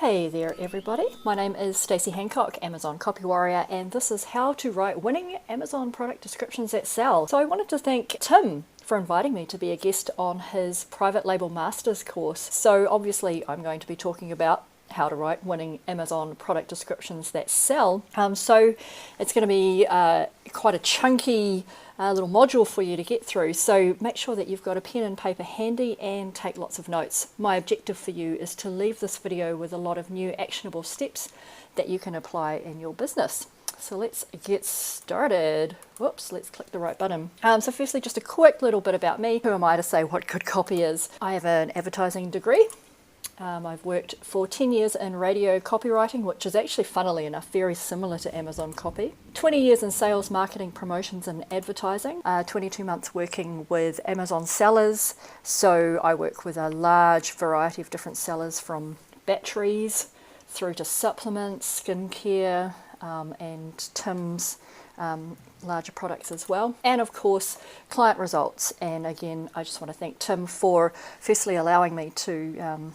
Hey there everybody, my name is Stacey Hancock, Amazon Copy Warrior, and this is how to write winning Amazon product descriptions that sell. So I wanted to thank Tim for inviting me to be a guest on his private label masters course. So obviously I'm going to be talking about how to write winning Amazon product descriptions that sell. So it's going to be quite a chunky little module for you to get through, so make sure that you've got a pen and paper handy and take lots of notes. My objective for you is to leave this video with a lot of new actionable steps that you can apply in your business. So let's get started. Whoops, let's click the right button. So firstly, just a quick little bit about me. Who am I to say what good copy is? I have an advertising degree. I've worked for 10 years in radio copywriting, which is actually, funnily enough, very similar to Amazon copy. 20 years in sales, marketing, promotions and advertising. 22 months working with Amazon sellers. So I work with a large variety of different sellers, from batteries through to supplements, skincare, and Tim's larger products as well, and of course client results. And again, I just want to thank Tim for firstly allowing me to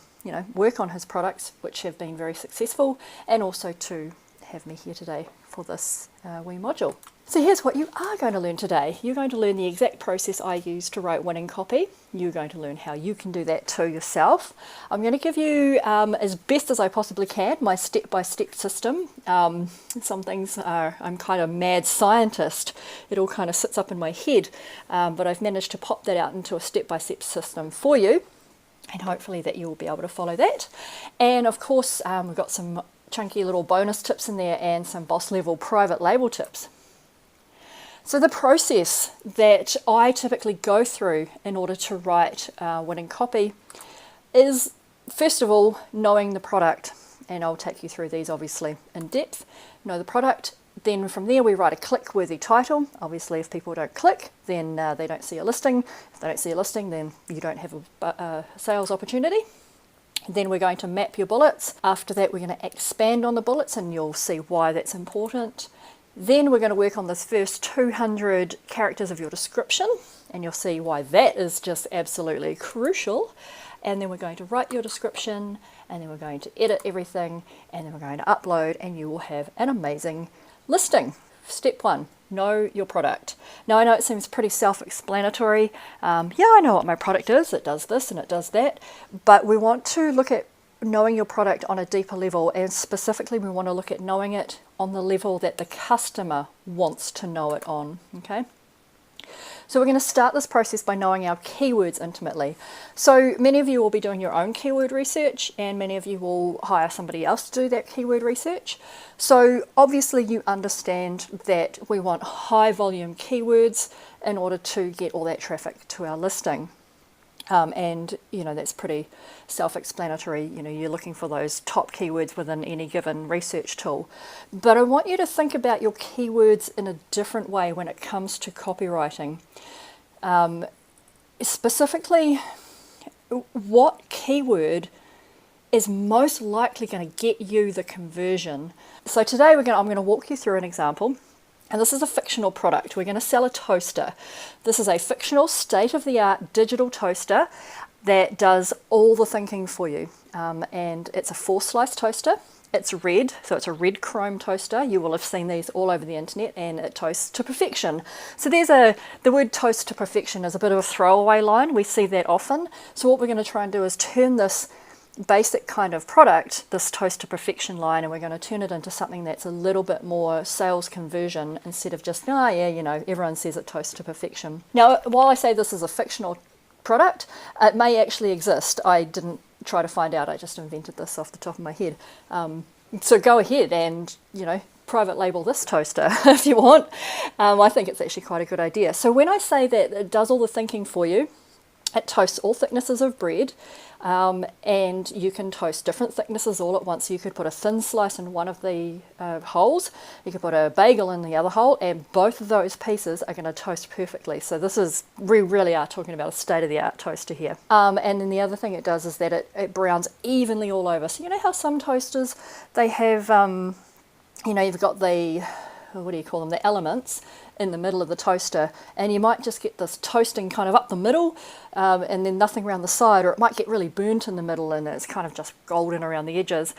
work on his products, which have been very successful, and also to have me here today for this wee module. So here's what you are going to learn today. You're going to learn the exact process I use to write winning copy. You're going to learn how you can do that too yourself. I'm going to give you, as best as I possibly can, my step-by-step system. Some things are, I'm kind of mad scientist. It all kind of sits up in my head, but I've managed to pop that out into a step-by-step system for you, and hopefully that you'll be able to follow that. And of course, we've got some chunky little bonus tips in there and some boss level private label tips. So the process that I typically go through in order to write winning copy is, first of all, knowing the product. And I'll take you through these obviously in depth. Know the product. Then from there we write a click-worthy title. Obviously if people don't click, then they don't see a listing. If they don't see a listing, then you don't have a sales opportunity. Then we're going to map your bullets. After that, we're going to expand on the bullets, and you'll see why that's important. Then we're going to work on this first 200 characters of your description, and you'll see why that is just absolutely crucial. And then we're going to write your description, and then we're going to edit everything, and then we're going to upload, and you will have an amazing listing. Step one, know your product. Now I know it seems pretty self-explanatory. Yeah, I know what my product is. It does this and it does that. But we want to look at knowing your product on a deeper level, and specifically we want to look at knowing it on the level that the customer wants to know it on. Okay. So we're going to start this process by knowing our keywords intimately. So many of you will be doing your own keyword research, and many of you will hire somebody else to do that keyword research. So obviously you understand that we want high volume keywords in order to get all that traffic to our listing. And that's pretty self-explanatory. You're looking for those top keywords within any given research tool. But I want you to think about your keywords in a different way when it comes to copywriting. Specifically, what keyword is most likely going to get you the conversion? So today I'm going to walk you through an example. And this is a fictional product. We're going to sell a toaster. This is a fictional state-of-the-art digital toaster that does all the thinking for you. And it's a 4-slice toaster. It's red, so it's a red chrome toaster. You will have seen these all over the internet, and it toasts to perfection. So the word toast to perfection is a bit of a throwaway line. We see that often. So what we're going to try and do is turn this basic kind of product, this toast to perfection line, and we're going to turn it into something that's a little bit more sales conversion, instead of just, everyone says it toasts to perfection. Now, while I say this is a fictional product, it may actually exist. I didn't try to find out, I just invented this off the top of my head. So go ahead and, private label this toaster if you want. I think it's actually quite a good idea. So when I say that it does all the thinking for you, it toasts all thicknesses of bread, and you can toast different thicknesses all at once. So you could put a thin slice in one of the holes, you could put a bagel in the other hole, and both of those pieces are going to toast perfectly. So we really are talking about a state-of-the-art toaster here. And then the other thing it does is that it browns evenly all over. So you know how some toasters, they have, you've got the what do you call them, the elements in the middle of the toaster, and you might just get this toasting kind of up the middle, and then nothing around the side, or it might get really burnt in the middle and it's kind of just golden around the edges.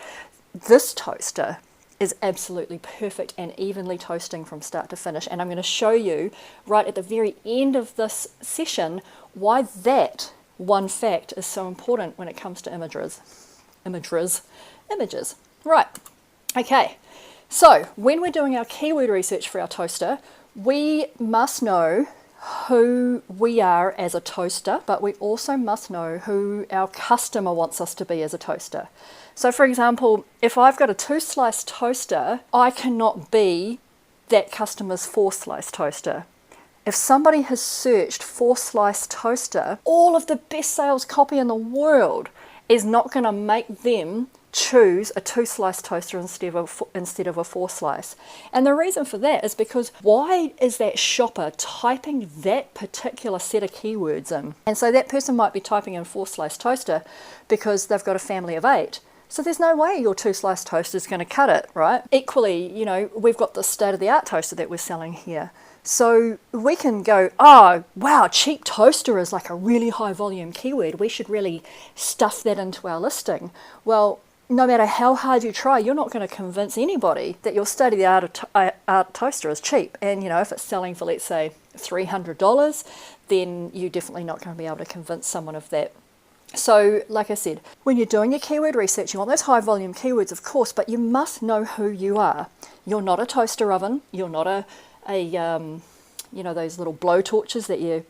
This toaster is absolutely perfect and evenly toasting from start to finish, and I'm going to show you right at the very end of this session why that one fact is so important when it comes to images. Right, okay, so when we're doing our keyword research for our toaster, we must know who we are as a toaster, but we also must know who our customer wants us to be as a toaster. So for example, if I've got a 2-slice toaster, I cannot be that customer's 4-slice toaster. If somebody has searched 4-slice toaster, all of the best sales copy in the world is not going to make them choose a 2-slice toaster instead of a 4-slice. And the reason for that is because why is that shopper typing that particular set of keywords in? And so that person might be typing in 4-slice toaster because they've got a family of 8. So there's no way your 2-slice toaster is going to cut it, right? Equally, you know, we've got the state-of-the-art toaster that we're selling here. So we can go, oh, wow, cheap toaster is like a really high volume keyword. We should really stuff that into our listing. Well, no matter how hard you try, you're not going to convince anybody that your state-of-the-art toaster is cheap. And, you know, if it's selling for, let's say, $300, then you're definitely not going to be able to convince someone of that. So, like I said, when you're doing your keyword research, you want those high volume keywords, of course, but you must know who you are. You're not a toaster oven. You're not you know, those little blow torches that you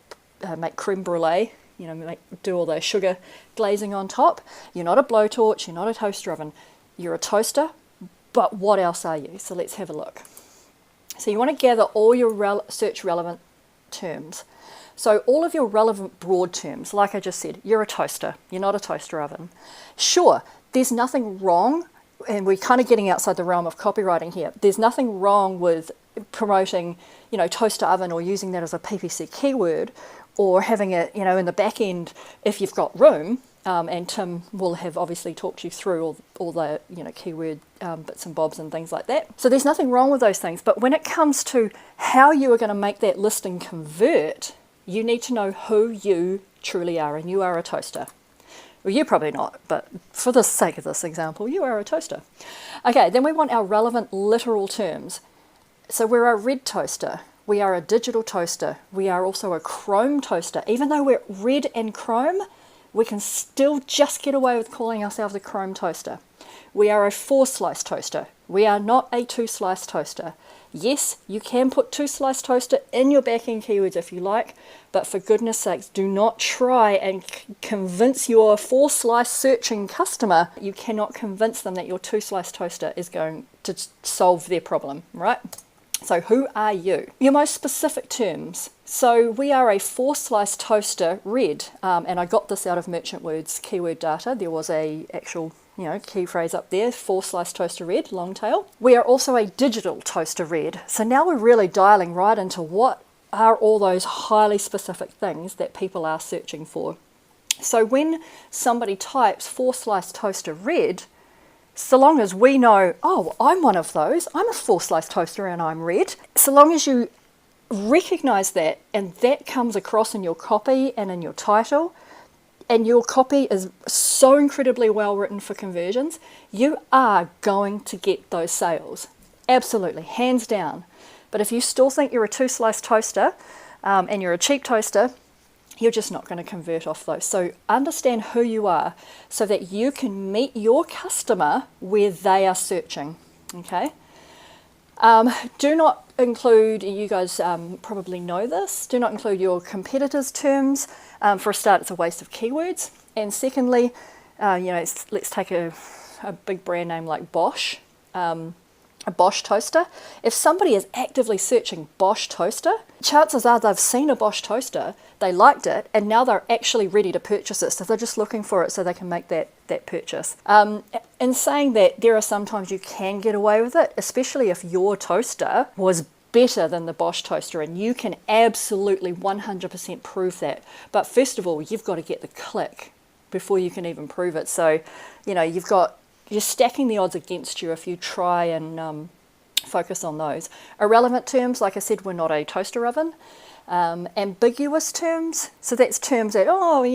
make creme brulee, you know, do all those sugar glazing on top. You're not a blowtorch, you're not a toaster oven. You're a toaster, but what else are you? So let's have a look. So you want to gather all your search relevant terms. So all of your relevant broad terms, like I just said, you're a toaster, you're not a toaster oven. Sure, there's nothing wrong, and we're kind of getting outside the realm of copywriting here. There's nothing wrong with promoting, you know, toaster oven or using that as a PPC keyword, or having it, you know, in the back end if you've got room. And Tim will have obviously talked you through all the, you know, keyword bits and bobs and things like that. So there's nothing wrong with those things. But when it comes to how you are going to make that listing convert, you need to know who you truly are, and you are a toaster. Well, you're probably not, but for the sake of this example, you are a toaster. Okay, then we want our relevant literal terms. So we're a red toaster, we are a digital toaster, we are also a chrome toaster. Even though we're red and chrome, we can still just get away with calling ourselves a chrome toaster. We are a 4-slice toaster. We are not a 2-slice toaster. Yes, you can put 2-slice toaster in your back-end keywords if you like, but for goodness sakes, do not try and convince your 4-slice searching customer. You cannot convince them that your 2-slice toaster is going to solve their problem, right? So who are you? Your most specific terms. So we are a 4-slice toaster red, and I got this out of Merchant Words keyword data. There was a actual, you know, key phrase up there, 4-slice toaster red, long tail. We are also a digital toaster red. So now we're really dialing right into what are all those highly specific things that people are searching for. So when somebody types 4-slice toaster red, so long as we know, oh, I'm one of those, I'm a 4-slice toaster and I'm red, so long as you recognize that and that comes across in your copy and in your title, and your copy is so incredibly well written for conversions, you are going to get those sales. Absolutely, hands down. But if you still think you're a 2-slice toaster and you're a cheap toaster, you're just not going to convert off those. So understand who you are so that you can meet your customer where they are searching. Okay. Do not include, you guys probably know this, do not include your competitors' terms. For a start, it's a waste of keywords. And secondly, you know, let's take a big brand name like Bosch, a Bosch toaster. If somebody is actively searching Bosch toaster, chances are they've seen a Bosch toaster, they liked it, and now they're actually ready to purchase it. So they're just looking for it so they can make that purchase. In saying that, there are sometimes you can get away with it, especially if your toaster was better than the Bosch toaster, and you can absolutely 100% prove that. But first of all, you've got to get the click before you can even prove it. So, you know, you're stacking the odds against you if you try and Focus on those. Irrelevant terms, like I said, we're not a toaster oven. Ambiguous terms, so that's terms that, oh,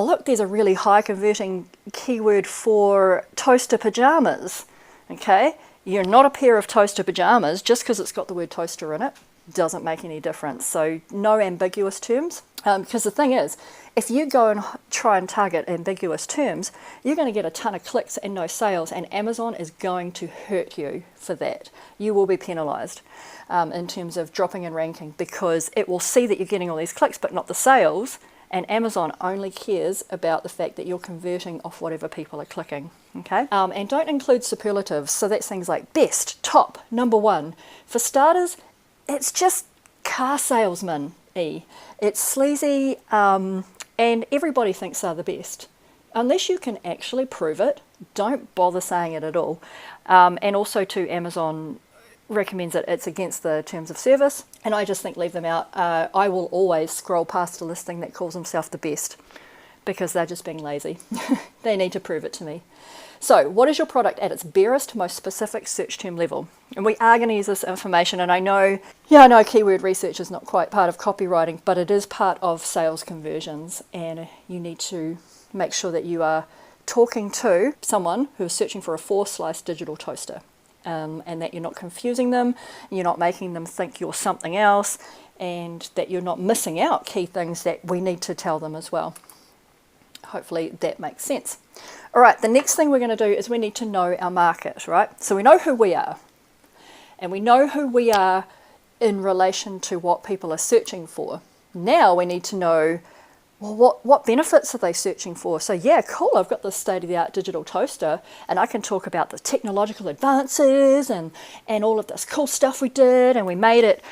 look, there's a really high converting keyword for toaster pajamas. Okay, you're not a pair of toaster pajamas just because it's got the word toaster in it. Doesn't make any difference. So no ambiguous terms, because the thing is, if you go and try and target ambiguous terms, you're going to get a ton of clicks and no sales, and Amazon is going to hurt you for that. You will be penalized in terms of dropping in ranking, because it will see that you're getting all these clicks but not the sales, and Amazon only cares about the fact that you're converting off whatever people are clicking. Okay, and don't include superlatives. So that's things like best, top, number one. For starters, it's just car salesman-y. It's sleazy, and everybody thinks they're the best. Unless you can actually prove it, don't bother saying it at all. And also too, Amazon recommends that it's against the terms of service, and I just think leave them out. I will always scroll past a listing that calls himself the best, because they're just being lazy. They need to prove it to me. So what is your product at its barest, most specific search term level? And we are going to use this information, and I know keyword research is not quite part of copywriting, but it is part of sales conversions, and you need to make sure that you are talking to someone who is searching for a 4-slice digital toaster, and that you're not confusing them, you're not making them think you're something else, and that you're not missing out key things that we need to tell them as well. Hopefully that makes sense. All right, the next thing we're going to do is we need to know our market, right? So we know who we are, and we know who we are in relation to what people are searching for. Now we need to know, well, what benefits are they searching for? So yeah, cool, I've got this state-of-the-art digital toaster, and I can talk about the technological advances and all of this cool stuff we did, and we made it,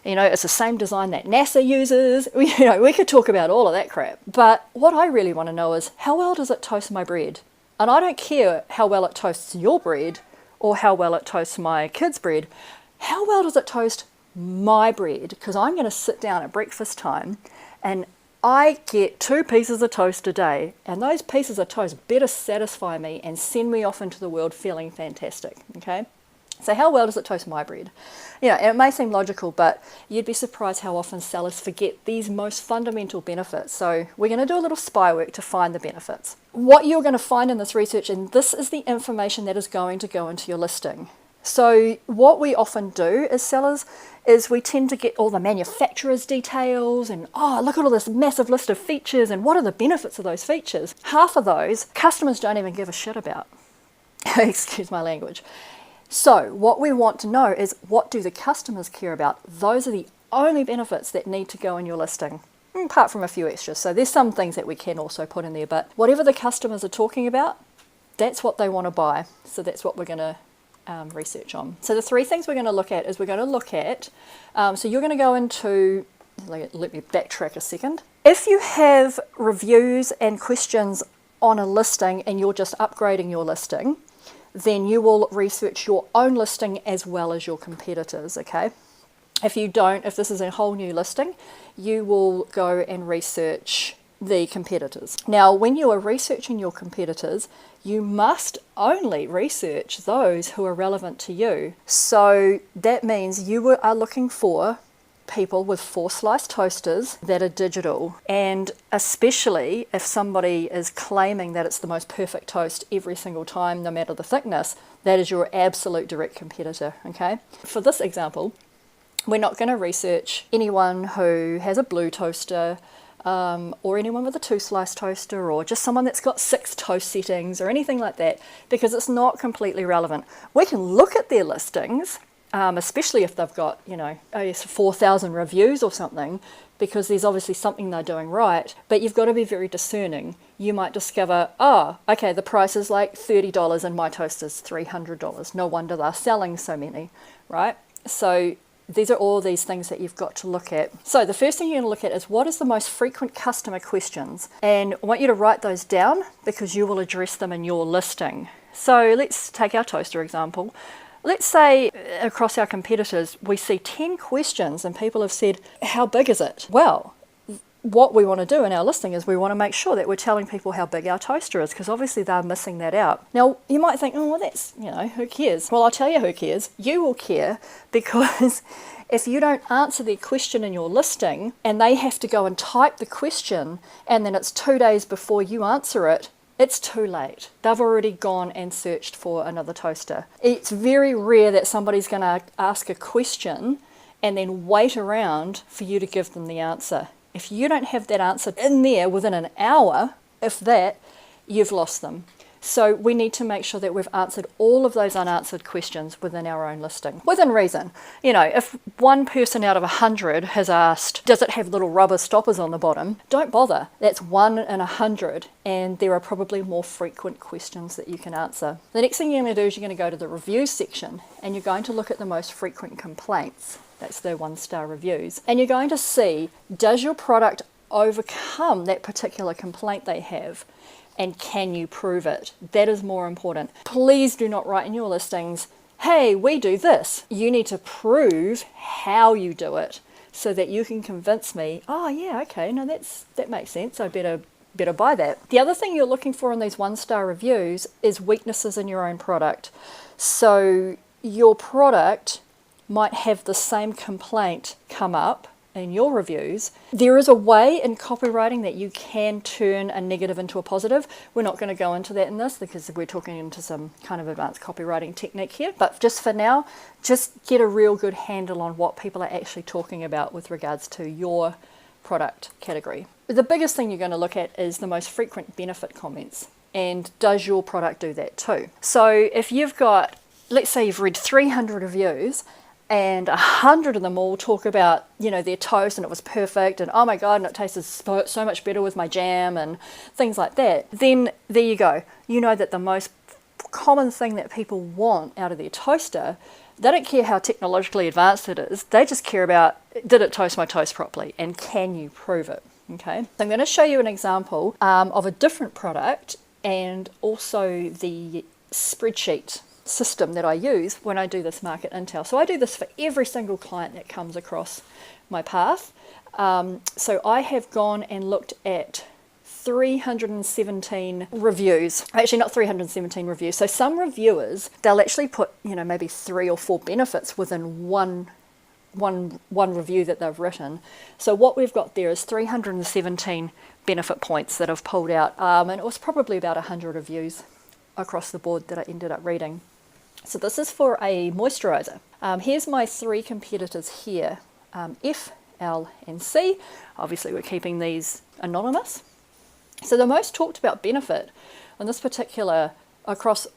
it's the same design that NASA uses. We could talk about all of that crap. But what I really want to know is, how well does it toast my bread? And I don't care how well it toasts your bread or how well it toasts my kids' bread. How well does it toast my bread? Because I'm going to sit down at breakfast time and I get 2 pieces of toast a day, and those pieces of toast better satisfy me and send me off into the world feeling fantastic, okay? So how well does it toast my bread? It may seem logical, but you'd be surprised how often sellers forget these most fundamental benefits. So we're going to do a little spy work to find the benefits. What you're going to find in this research, and this is the information that is going to go into your listing. So what we often do as sellers is we tend to get all the manufacturer's details and, look at all this massive list of features and what are the benefits of those features. Half of those customers don't even give a shit about. Excuse my language. So what we want to know is, what do the customers care about? Those are the only benefits that need to go in your listing, apart from a few extras. So there's some things that we can also put in there, but whatever the customers are talking about, that's what they want to buy. So that's what we're going to research on. So the 3 things we're going to look at is so you're going to go into, let me backtrack a second. If you have reviews and questions on a listing and you're just upgrading your listing, then you will research your own listing as well as your competitors, okay? If you don't, if this is a whole new listing, you will go and research the competitors. Now, when you are researching your competitors, you must only research those who are relevant to you. So that means you are looking for people with 4-slice toasters that are digital, and especially if somebody is claiming that it's the most perfect toast every single time, no matter the thickness, that is your absolute direct competitor, okay? For this example, we're not going to research anyone who has a blue toaster, or anyone with a 2-slice toaster, or just someone that's got 6 toast settings or anything like that, because it's not completely relevant. We can look at their listings, especially if they've got, 4,000 reviews or something, because there's obviously something they're doing right, but you've got to be very discerning. You might discover, okay, the price is like $30 and my toast is $300. No wonder they're selling so many, right? So these are all these things that you've got to look at. So the first thing you're going to look at is, what is the most frequent customer questions? And I want you to write those down because you will address them in your listing. So let's take our toaster example. Let's say across our competitors, we see 10 questions and people have said, how big is it? Well, what we want to do in our listing is we want to make sure that we're telling people how big our toaster is, because obviously they're missing that out. Now, you might think, oh, well, that's, who cares? Well, I'll tell you who cares. You will care, because if you don't answer their question in your listing and they have to go and type the question and then it's 2 days before you answer it, it's too late. They've already gone and searched for another toaster. It's very rare that somebody's going to ask a question and then wait around for you to give them the answer. If you don't have that answer in there within an hour, if that, you've lost them. So we need to make sure that we've answered all of those unanswered questions within our own listing, within reason. If one person out of 100 has asked, does it have little rubber stoppers on the bottom? Don't bother. That's 1 in 100, and there are probably more frequent questions that you can answer. The next thing you're going to do is you're going to go to the reviews section, and you're going to look at the most frequent complaints. That's the 1-star reviews. And you're going to see, does your product overcome that particular complaint they have? And can you prove it? That is more important. Please do not write in your listings, hey, we do this. You need to prove how you do it so that you can convince me, oh yeah, okay, no, that makes sense. I better buy that. The other thing you're looking for in these 1-star reviews is weaknesses in your own product. So your product might have the same complaint come up in your reviews. There is a way in copywriting that you can turn a negative into a positive. We're not going to go into that in this because we're talking into some kind of advanced copywriting technique here. But just for now, just get a real good handle on what people are actually talking about with regards to your product category. The biggest thing you're going to look at is the most frequent benefit comments. And does your product do that too? So if you've got, let's say you've read 300 reviews, and 100 of them all talk about, their toast and it was perfect and oh my God, and it tasted so much better with my jam and things like that, then there you go. You know that the most common thing that people want out of their toaster, they don't care how technologically advanced it is, they just care about, did it toast my toast properly and can you prove it? Okay, so I'm going to show you an example of a different product and also the spreadsheet system that I use when I do this market intel. So I do this for every single client that comes across my path. So I have gone and looked at 317 reviews. Actually, not 317 reviews. So some reviewers, they'll actually put, maybe 3 or 4 benefits within one review that they've written. So what we've got there is 317 benefit points that I've pulled out. And it was probably about 100 reviews across the board that I ended up reading. So this is for a moisturizer. Here's my 3 competitors here, F, L, and C. Obviously we're keeping these anonymous. So the most talked about benefit on this particular, across,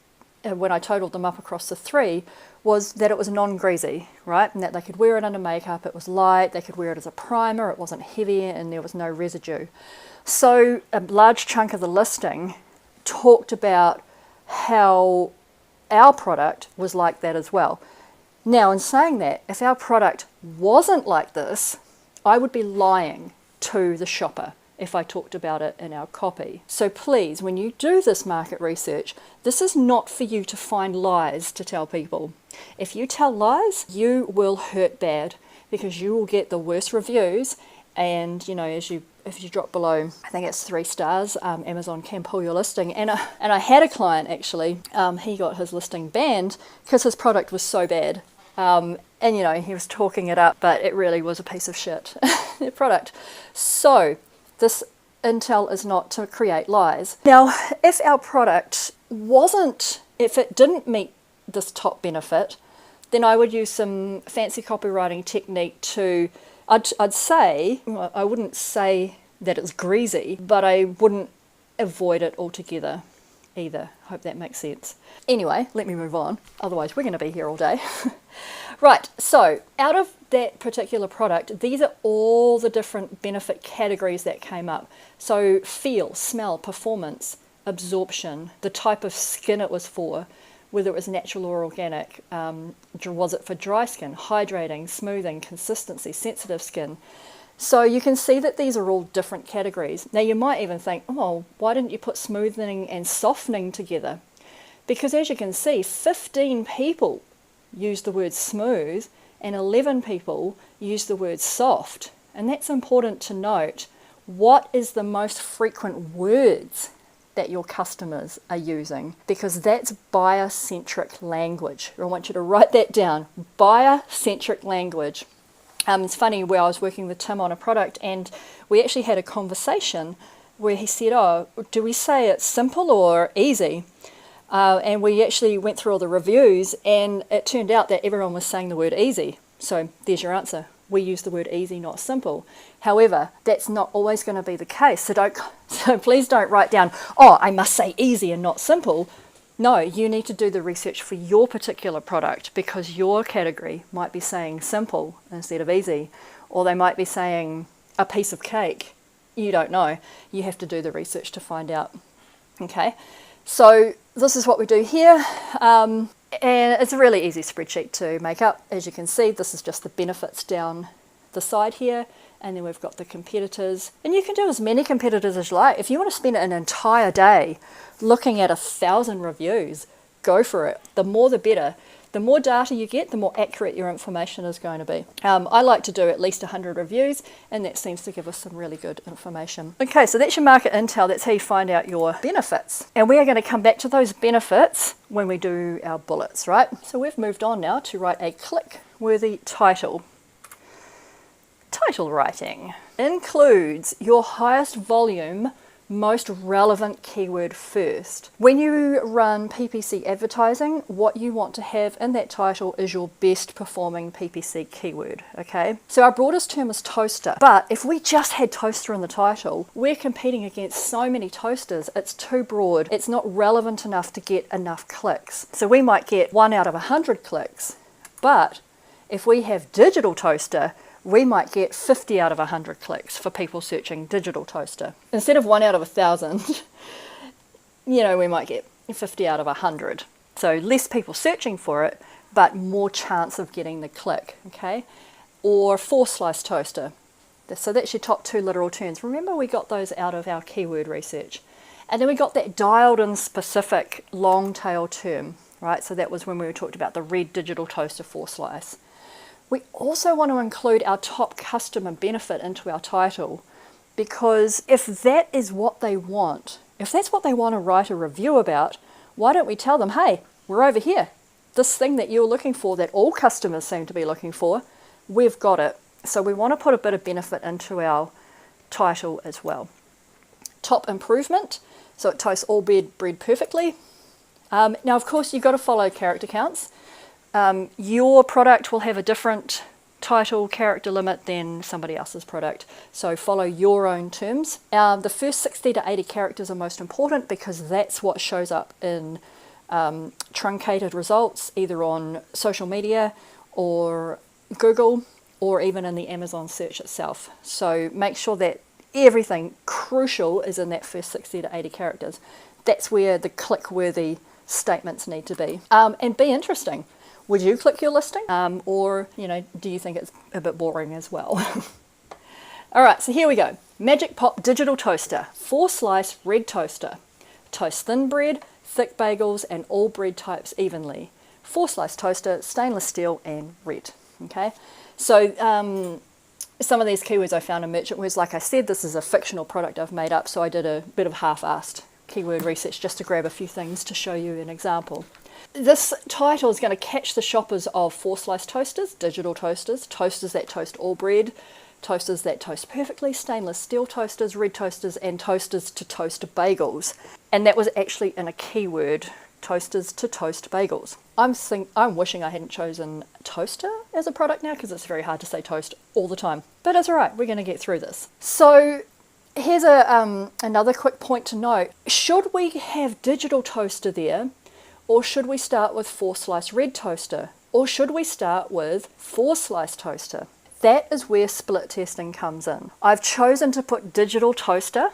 when I totaled them up across the 3, was that it was non-greasy, right? And that they could wear it under makeup, it was light, they could wear it as a primer, it wasn't heavy, and there was no residue. So a large chunk of the listing talked about how our product was like that as well. Now, in saying that, if our product wasn't like this, I would be lying to the shopper if I talked about it in our copy. So please, when you do this market research, this is not for you to find lies to tell people. If you tell lies, you will hurt bad because you will get the worst reviews, and if you drop below, I think it's 3 stars, Amazon can pull your listing. And I had a client actually, he got his listing banned because his product was so bad. And he was talking it up, but it really was a piece of shit, the product. So this intel is not to create lies. Now, if our product if it didn't meet this top benefit, then I would use some fancy copywriting technique to, I'd say, I wouldn't say that it's greasy, but I wouldn't avoid it altogether either. Hope that makes sense. Anyway, let me move on. Otherwise, we're going to be here all day. Right, so out of that particular product, these are all the different benefit categories that came up. So feel, smell, performance, absorption, the type of skin it was for, whether it was natural or organic, was it for dry skin, hydrating, smoothing, consistency, sensitive skin. So you can see that these are all different categories. Now you might even think, oh, why didn't you put smoothing and softening together? Because as you can see, 15 people use the word smooth and 11 people use the word soft. And that's important to note what is the most frequent words that your customers are using, because that's buyer-centric language. I want you to write that down, buyer-centric language. It's funny, where I was working with Tim on a product, and we actually had a conversation where he said, oh, do we say it's simple or easy? And we actually went through all the reviews, and it turned out that everyone was saying the word easy. So there's your answer. We use the word easy, not simple. However, that's not always going to be the case. So please don't write down, oh, I must say easy and not simple. No, you need to do the research for your particular product, because your category might be saying simple instead of easy, or they might be saying a piece of cake. You don't know. You have to do the research to find out. Okay, so this is what we do here. And it's a really easy spreadsheet to make up. As you can see, this is just the benefits down the side here, and then we've got the competitors. And you can do as many competitors as you like. If you want to spend an entire day looking at 1,000 reviews, go for it. The more the better. The more data you get, the more accurate your information is going to be. I like to do at least 100 reviews, and that seems to give us some really good information. Okay, so that's your market intel. That's how you find out your benefits. And we are going to come back to those benefits when we do our bullets, right? So we've moved on now to write a click-worthy title. Title writing includes your highest volume, most relevant keyword first. When you run PPC advertising, what you want to have in that title is your best performing PPC keyword, okay? So our broadest term is toaster, but if we just had toaster in the title, we're competing against so many toasters, it's too broad, it's not relevant enough to get enough clicks. So we might get 1 out of 100 clicks, but if we have digital toaster, we might get 50 out of 100 clicks for people searching digital toaster. Instead of 1 out of 1,000, we might get 50 out of 100. So less people searching for it, but more chance of getting the click, okay? Or 4-slice toaster. So that's your top 2 literal terms. Remember, we got those out of our keyword research. And then we got that dialed in specific long tail term, right? So that was when we talked about the red digital toaster 4-slice. We also want to include our top customer benefit into our title, because if that is what they want, if that's what they want to write a review about, why don't we tell them, hey, we're over here. This thing that you're looking for, that all customers seem to be looking for, we've got it. So we want to put a bit of benefit into our title as well. Top improvement, so it toasts all bread perfectly. Now, of course, you've got to follow character counts. Your product will have a different title character limit than somebody else's product, so follow your own terms. The first 60 to 80 characters are most important, because that's what shows up in truncated results, either on social media or Google, or even in the Amazon search itself. So make sure that everything crucial is in that first 60 to 80 characters. That's where the click-worthy statements need to be. And be interesting. Would you click your listing? Or, do you think it's a bit boring as well? All right, so here we go. Magic Pop Digital Toaster, 4-slice red toaster. Toast thin bread, thick bagels, and all bread types evenly. 4-slice toaster, stainless steel, and red. Okay, so some of these keywords I found in Merchant Words. Like I said, this is a fictional product I've made up, so I did a bit of half-assed keyword research just to grab a few things to show you an example. This title is going to catch the shoppers of 4-slice toasters, digital toasters, toasters that toast all bread, toasters that toast perfectly, stainless steel toasters, red toasters, and toasters to toast bagels. And that was actually in a keyword, toasters to toast bagels. I'm wishing I hadn't chosen toaster as a product now, because it's very hard to say toast all the time. But it's all right, we're going to get through this. So here's another quick point to note. Should we have digital toaster there? Or should we start with 4-slice red toaster? Or should we start with 4-slice toaster? That is where split testing comes in. I've chosen to put digital toaster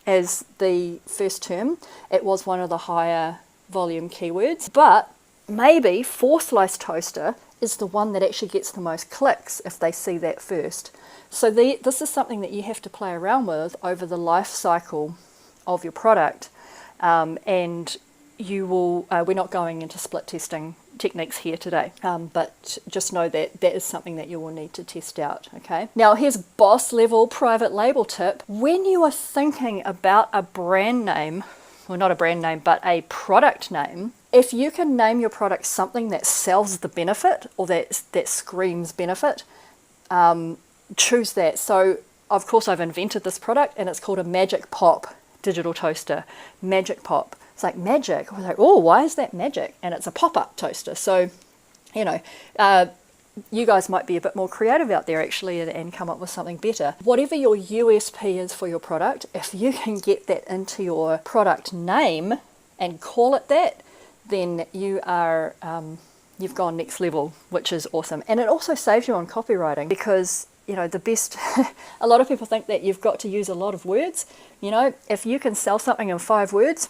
as the first term. It was one of the higher volume keywords, but maybe 4-slice toaster is the one that actually gets the most clicks if they see that first. So this is something that you have to play around with over the life cycle of your product, and you will, we're not going into split testing techniques here today, but just know that that is something that you will need to test out, okay? Now here's boss level private label tip. When you are thinking about a brand name, well, not a brand name, but a product name, if you can name your product something that sells the benefit or that screams benefit, choose that. So of course I've invented this product and it's called a Magic Pop digital toaster. Magic Pop. It's like magic. We're like, oh, why is that magic? And it's a pop-up toaster. So, you know, you guys might be a bit more creative out there actually and come up with something better. Whatever your USP is for your product, if you can get that into your product name and call it that, then you are, you've gone next level, which is awesome. And it also saves you on copywriting because, you know, the best, a lot of people think that you've got to use a lot of words. You know, if you can sell something in 5 words,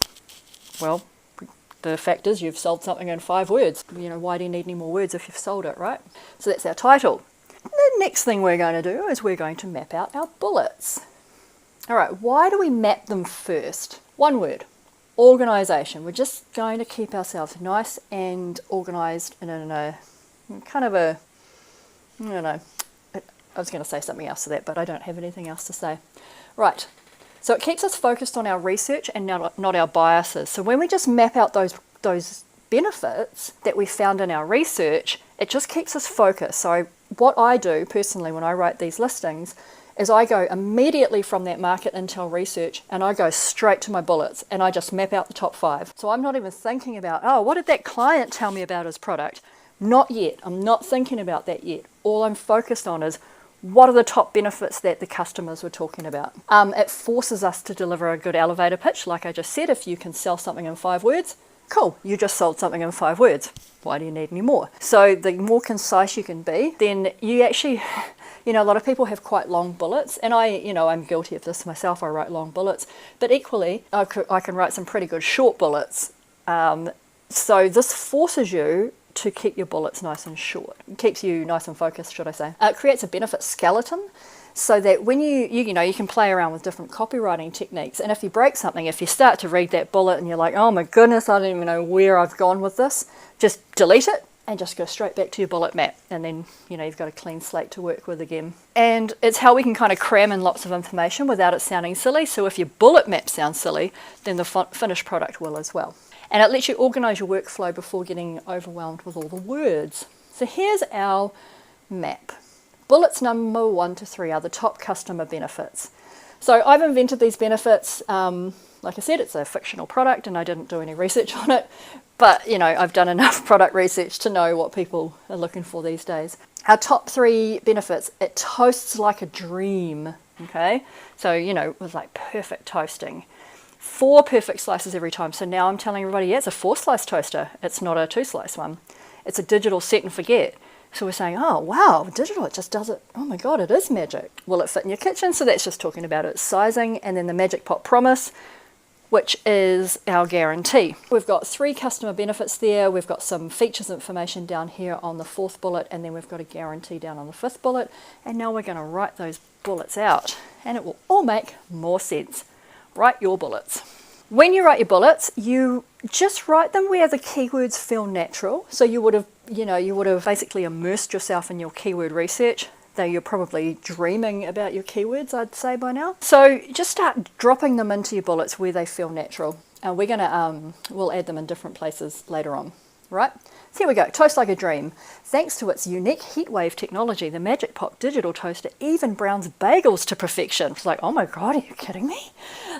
well, the fact is you've sold something in 5 words. You know, why do you need any more words if you've sold it, right? So that's our title. The next thing we're going to do is we're going to map out our bullets. All right, why do we map them first? One word, organisation. We're just going to keep ourselves nice and organised and in a kind of a, I don't know, I was going to say something else to that, but I don't have anything else to say. Right. So it keeps us focused on our research and not our biases. So when we just map out those benefits that we found in our research, it just keeps us focused. So what I do personally when I write these listings is I go immediately from that market intel research and I go straight to my bullets and I just map out the top 5. So I'm not even thinking about, oh, what did that client tell me about his product? Not yet. I'm not thinking about that yet. All I'm focused on is what are the top benefits that the customers were talking about. It forces us to deliver a good elevator pitch. Like I just said, if you can sell something in 5 words, cool, you just sold something in 5 words. Why do you need any more? So the more concise you can be, then you actually, you know, a lot of people have quite long bullets, and I'm guilty of this myself. I write long bullets, but equally, I can write some pretty good short bullets. So this forces you to keep your bullets nice and short. It keeps you nice and focused, should I say. It creates a benefit skeleton so that when you can play around with different copywriting techniques, and if you break something, if you start to read that bullet and you're like, oh my goodness, I don't even know where I've gone with this, just delete it and just go straight back to your bullet map, and then you've got a clean slate to work with again. And it's how we can kind of cram in lots of information without it sounding silly. So if your bullet map sounds silly, then the finished product will as well. And it lets you organise your workflow before getting overwhelmed with all the words. So here's our map. Bullets number 1 to 3 are the top customer benefits. So I've invented these benefits. Like I said, it's a fictional product and I didn't do any research on it. But, I've done enough product research to know what people are looking for these days. Our top 3 benefits, it toasts like a dream, okay? So, it was like perfect toasting. 4 perfect slices every time. So now I'm telling everybody, yeah, it's a 4-slice toaster. It's not a 2-slice one. It's a digital set and forget. So we're saying, oh, wow, digital, it just does it. Oh my God, it is magic. Will it fit in your kitchen? So that's just talking about its sizing. And then the Magic Pop Promise, which is our guarantee. We've got 3 customer benefits there. We've got some features information down here on the 4th bullet, and then we've got a guarantee down on the 5th bullet. And now we're going to write those bullets out, and it will all make more sense. Write your bullets. When you write your bullets, you just write them where the keywords feel natural. So you would have basically immersed yourself in your keyword research, though you're probably dreaming about your keywords, I'd say by now. So just start dropping them into your bullets where they feel natural. And we're gonna we'll add them in different places later on, right? So here we go, toast like a dream. Thanks to its unique heatwave technology, the Magic Pop digital toaster even browns bagels to perfection. It's like, oh my God, are you kidding me?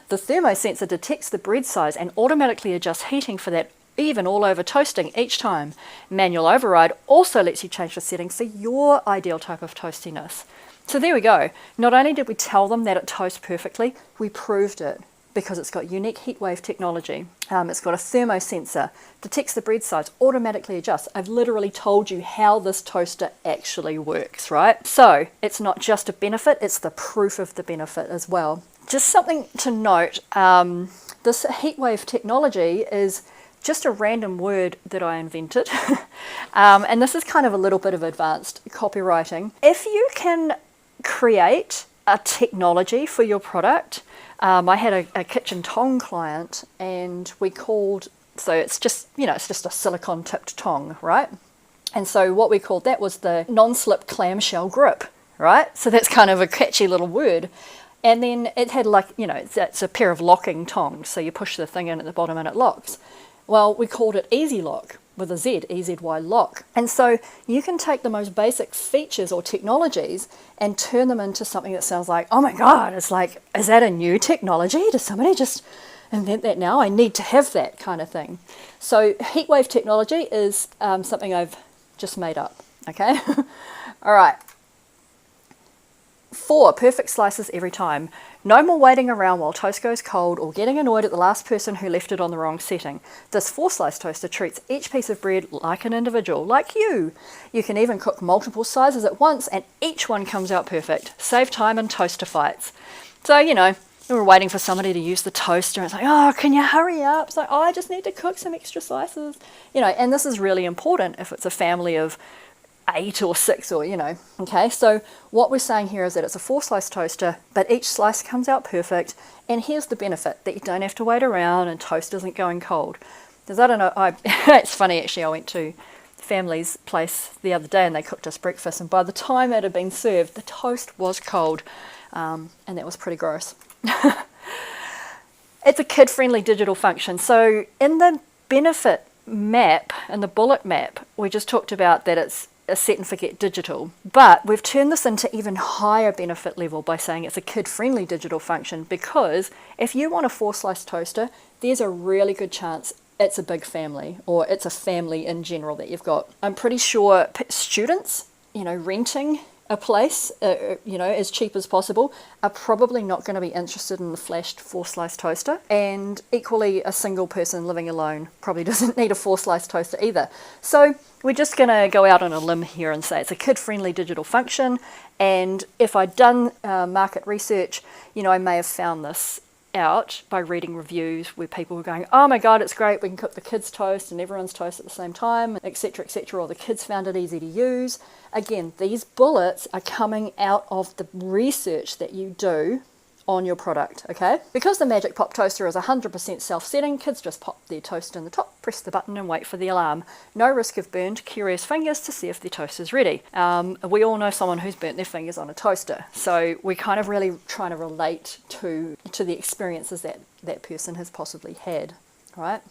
The thermosensor detects the bread size and automatically adjusts heating for that even all over toasting each time. Manual override also lets you change the settings for your ideal type of toastiness. So there we go. Not only did we tell them that it toasts perfectly, we proved it. Because it's got unique heatwave technology. It's got a thermosensor, detects the bread size, automatically adjusts. I've literally told you how this toaster actually works, right? So it's not just a benefit, it's the proof of the benefit as well. Just something to note, this heatwave technology is just a random word that I invented. And this is kind of a little bit of advanced copywriting. If you can create a technology for your product, I had a kitchen tong client, and we called So it's just, it's just a silicone tipped tong, right? And so what we called that was the non-slip clamshell grip, right? So that's kind of a catchy little word. And then it had that's a pair of locking tongs. So you push the thing in at the bottom and it locks. Well, we called it Easy Lock with a Z, EZY lock. And so you can take the most basic features or technologies and turn them into something that sounds like, oh my God, it's like, is that a new technology? Does somebody just invent that now? I need to have that kind of thing. So heatwave technology is something I've just made up, okay? All right. 4, perfect slices every time. No more waiting around while toast goes cold or getting annoyed at the last person who left it on the wrong setting. This 4-slice toaster treats each piece of bread like an individual, like you. You can even cook multiple sizes at once and each one comes out perfect. Save time and toaster fights. So, we're waiting for somebody to use the toaster. It's like, oh, can you hurry up? It's like, oh, I just need to cook some extra slices. And this is really important if it's a family of 8 or 6 or, okay. So what we're saying here is that it's a 4-slice toaster, but each slice comes out perfect. And here's the benefit, that you don't have to wait around and toast isn't going cold. Because I don't know, it's funny actually, I went to family's place the other day and they cooked us breakfast, and by the time it had been served, the toast was cold. And that was pretty gross. It's a kid-friendly digital function. So in the benefit map and the bullet map, we just talked about that it's a set and forget digital, but we've turned this into even higher benefit level by saying it's a kid-friendly digital function, because if you want a 4-slice toaster, there's a really good chance it's a big family, or it's a family in general that you've got. I'm pretty sure students, renting a place, as cheap as possible, are probably not going to be interested in the flashed 4-slice toaster. And equally, a single person living alone probably doesn't need a 4-slice toaster either. So we're just going to go out on a limb here and say it's a kid-friendly digital function. And if I'd done market research, I may have found this out by reading reviews where people were going, oh my God, it's great, we can cook the kids' toast and everyone's toast at the same time, etc., etc., or the kids found it easy to use. Again, these bullets are coming out of the research that you do on your product, okay? Because the Magic Pop toaster is 100% self-setting, kids just pop their toast in the top, press the button and wait for the alarm. No risk of burned, curious fingers to see if the toast is ready. We all know someone who's burnt their fingers on a toaster, so we're kind of really trying to relate to the experiences that that person has possibly had, right?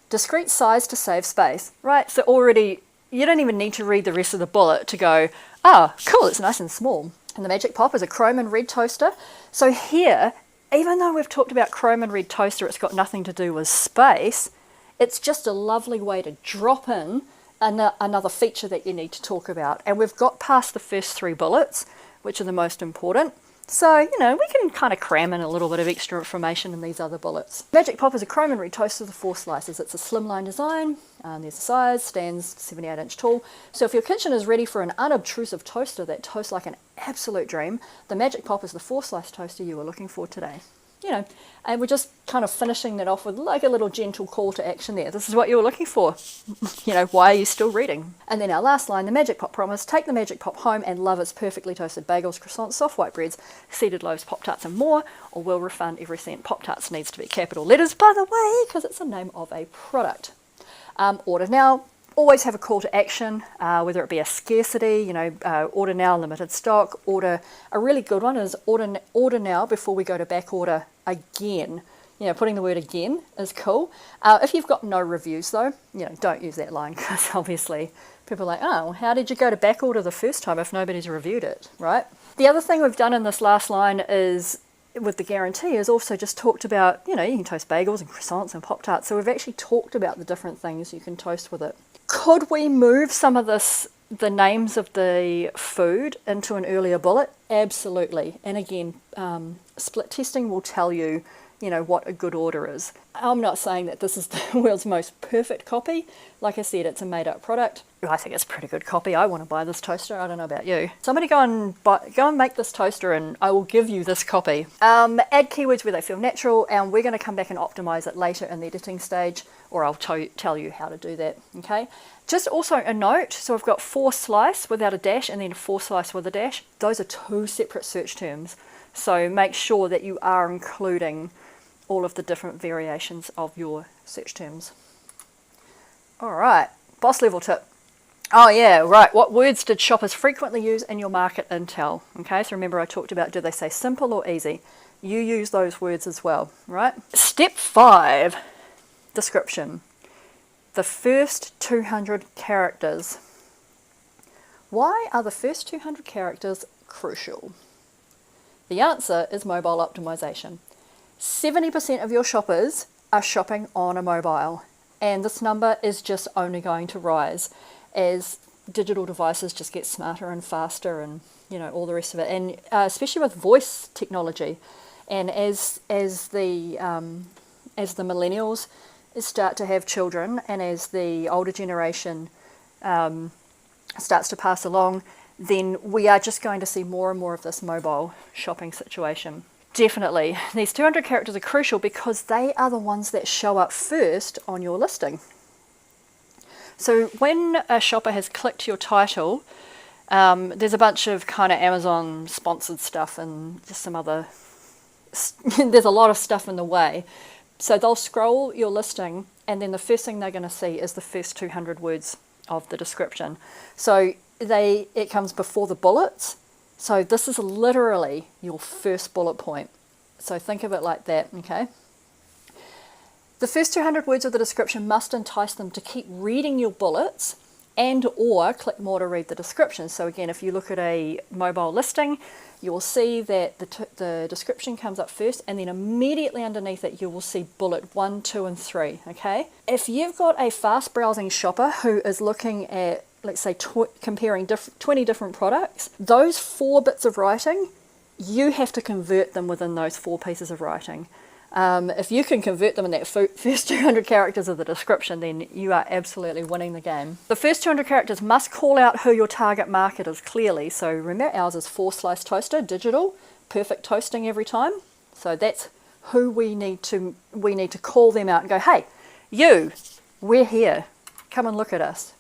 Discrete size to save space, right? So already, you don't even need to read the rest of the bullet to go, oh, cool, it's nice and small. And the Magic Pop is a chrome and red toaster. So here, even though we've talked about chrome and red toaster, it's got nothing to do with space, it's just a lovely way to drop in another feature that you need to talk about. And we've got past the first 3 bullets, which are the most important. So, we can kind of cram in a little bit of extra information in these other bullets. Magic Pop is a chrome and red toaster with 4 slices. It's a slimline design. There's the size, stands 78-inch tall. So if your kitchen is ready for an unobtrusive toaster that toasts like an absolute dream, the Magic Pop is the 4-slice toaster you were looking for today. And we're just kind of finishing that off with like a little gentle call to action there. This is what you were looking for. Why are you still reading? And then our last line, the Magic Pop promise: take the Magic Pop home and love its perfectly toasted bagels, croissants, soft white breads, seeded loaves, Pop-Tarts and more, or we'll refund every cent. Pop-Tarts needs to be capital letters, by the way, because it's the name of a product. Order now. Always have a call to action, whether it be a scarcity, order now, limited stock. Order, a really good one is order now before we go to back order again. Putting the word again is cool. If you've got no reviews though, don't use that line, because obviously people are like, oh, how did you go to back order the first time if nobody's reviewed it, right? The other thing we've done in this last line is, with the guarantee, is also just talked about, you can toast bagels and croissants and Pop-Tarts. So we've actually talked about the different things you can toast with it. Could we move some of the names of the food into an earlier bullet? Absolutely. And again, split testing will tell you, what a good order is. I'm not saying that this is the world's most perfect copy. Like I said, it's a made-up product. I think it's pretty good copy. I want to buy this toaster. I don't know about you. Somebody go and make this toaster and I will give you this copy. Add keywords where they feel natural, and we're going to come back and optimize it later in the editing stage, or I'll tell you how to do that, okay? Just also a note, so I've got 4-slice without a dash and then 4-slice with a dash. Those are 2 separate search terms. So make sure that you are including all of the different variations of your search terms. All right, boss level tip. Oh yeah, right. What words did shoppers frequently use in your market intel? Okay, so remember I talked about, do they say simple or easy? You use those words as well, right? Step 5, description. The first 200 characters. Why are the first 200 characters crucial? The answer is mobile optimization. 70% of your shoppers are shopping on a mobile, and this number is just only going to rise as digital devices just get smarter and faster, and all the rest of it, and especially with voice technology, and as the millennials start to have children, and as the older generation starts to pass along, then we are just going to see more and more of this mobile shopping situation. Definitely, these 200 characters are crucial because they are the ones that show up first on your listing. So when a shopper has clicked your title, there's a bunch of kind of Amazon sponsored stuff and just some other, there's a lot of stuff in the way. So they'll scroll your listing, and then the first thing they're going to see is the first 200 words of the description. So it comes before the bullets. So this is literally your first bullet point. So think of it like that, okay? The first 200 words of the description must entice them to keep reading your bullets and or click more to read the description. So again, if you look at a mobile listing, you will see that the description comes up first, and then immediately underneath it you will see bullet 1, 2 and 3, okay? If you've got a fast browsing shopper who is looking at, let's say, comparing 20 different products, those 4 bits of writing, you have to convert them within those 4 pieces of writing. If you can convert them in that first 200 characters of the description, then you are absolutely winning the game. The first 200 characters must call out who your target market is clearly. So remember, ours is 4-slice toaster, digital, perfect toasting every time. So that's who we need to call them out and go, hey, you, we're here, come and look at us.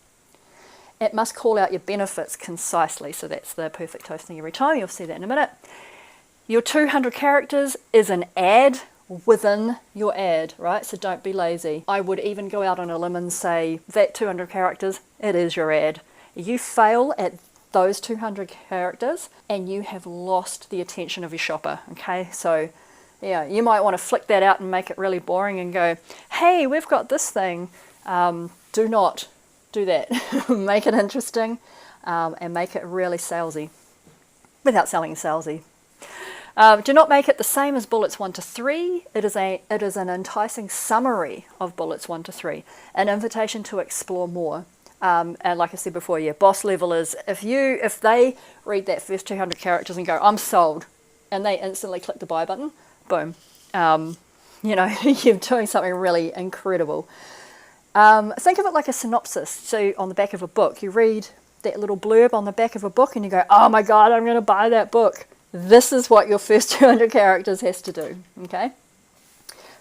It must call out your benefits concisely. So that's the perfect toasting every time. You'll see that in a minute. Your 200 characters is an ad within your ad, right? So don't be lazy. I would even go out on a limb and say that 200 characters, it is your ad. You fail at those 200 characters and you have lost the attention of your shopper, okay? So yeah, you might want to flick that out and make it really boring and go, hey, we've got this thing. Do not do that. Make it interesting and make it really salesy without selling salesy. Do not make it the same as bullets 1 to 3. It is an enticing summary of bullets 1 to 3, an invitation to explore more. And like I said before, yeah, boss level is if they read that first 200 characters and go, I'm sold, and they instantly click the buy button, boom, you're doing something really incredible. Think of it like a synopsis. So on the back of a book, you read that little blurb on the back of a book and you go, oh my God, I'm going to buy that book. This is what your first 200 characters has to do, okay?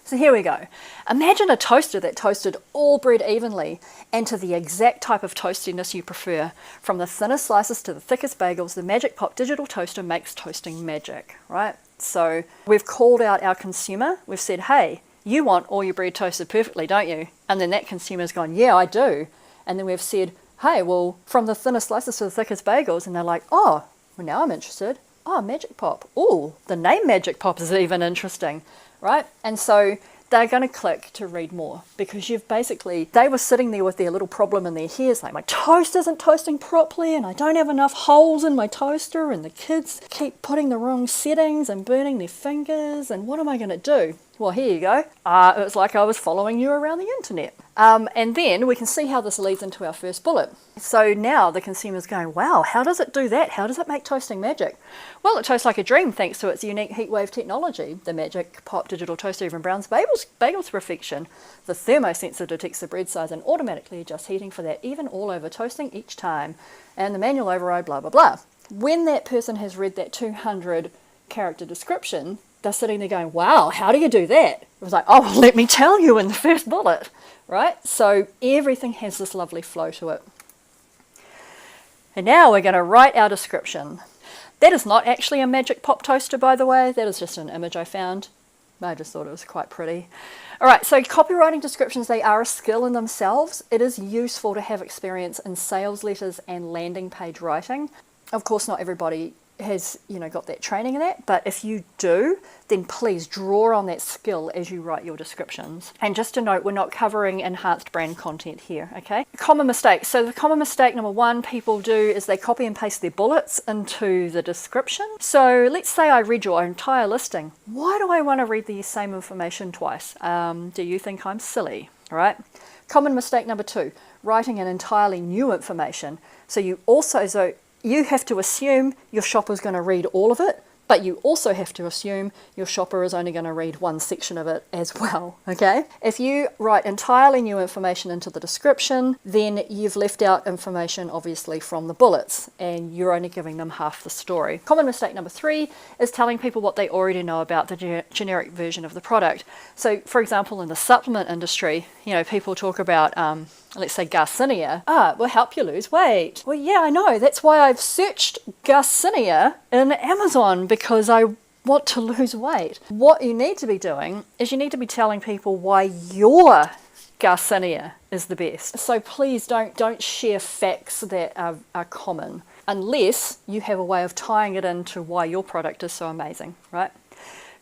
So here we go. Imagine a toaster that toasted all bread evenly and to the exact type of toastiness you prefer. From the thinnest slices to the thickest bagels, the Magic Pop digital toaster makes toasting magic, right? So we've called out our consumer. We've said, hey, you want all your bread toasted perfectly, don't you? And then that consumer's gone, yeah, I do. And then we've said, hey, well, from the thinnest slices to the thickest bagels. And they're like, oh, well, now I'm interested. Oh, Magic Pop. Oh, the name Magic Pop is even interesting, right? And so they're going to click to read more because they were sitting there with their little problem in their heads, like my toast isn't toasting properly and I don't have enough holes in my toaster and the kids keep putting the wrong settings and burning their fingers and what am I going to do? Well, here you go. It was like I was following you around the internet. And then we can see how this leads into our first bullet. So now the consumer's going, wow, how does it do that? How does it make toasting magic? Well, it toasts like a dream thanks to its unique heatwave technology. The Magic Pop digital toaster even browns bagels to perfection. The thermosensor detects the bread size and automatically adjusts heating for that even all over toasting each time. And the manual override, blah, blah, blah. When that person has read that 200 character description, they're sitting there going, wow, how do you do that? It was like, oh, well, let me tell you in the first bullet, right? So everything has this lovely flow to it. And now we're going to write our description. That is not actually a Magic Pop toaster, by the way. That is just an image I found. I just thought it was quite pretty. All right, so copywriting descriptions, they are a skill in themselves. It is useful to have experience in sales letters and landing page writing. Of course, not everybody has, got that training in that, but if you do, then please draw on that skill as you write your descriptions. And just a note, we're not covering enhanced brand content here, okay? Common mistakes. So the common mistake number one people do is they copy and paste their bullets into the description. So let's say I read your entire listing. Why do I want to read the same information twice? Do you think I'm silly? All right. Common mistake number two, writing an entirely new information. So you have to assume your shopper's going to read all of it, but you also have to assume your shopper is only going to read one section of it as well, okay? If you write entirely new information into the description, then you've left out information, obviously, from the bullets, and you're only giving them half the story. Common mistake number three is telling people what they already know about the generic version of the product. So, for example, in the supplement industry, people talk about let's say Garcinia, will help you lose weight. Well, yeah, I know. That's why I've searched Garcinia in Amazon, because I want to lose weight. What you need to be doing is you need to be telling people why your Garcinia is the best. So please don't share facts that are common unless you have a way of tying it into why your product is so amazing, right?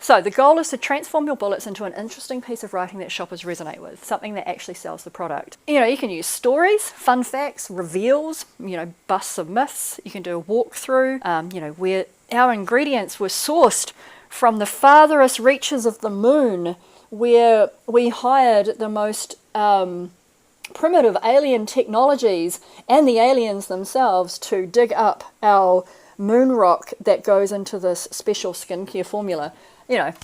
So the goal is to transform your bullets into an interesting piece of writing that shoppers resonate with, something that actually sells the product. You can use stories, fun facts, reveals, busts of myths. You can do a walkthrough, where our ingredients were sourced from the farthest reaches of the moon, where we hired the most primitive alien technologies and the aliens themselves to dig up our moon rock that goes into this special skincare formula.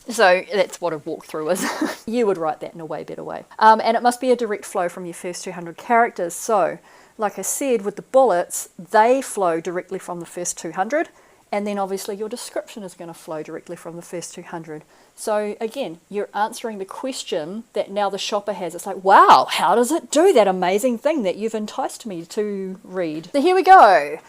So that's what a walkthrough is. You would write that in a way better way. And it must be a direct flow from your first 200 characters. So, like I said, with the bullets, they flow directly from the first 200. And then obviously your description is going to flow directly from the first 200. So again, you're answering the question that now the shopper has. It's like, wow, how does it do that amazing thing that you've enticed me to read? So here we go.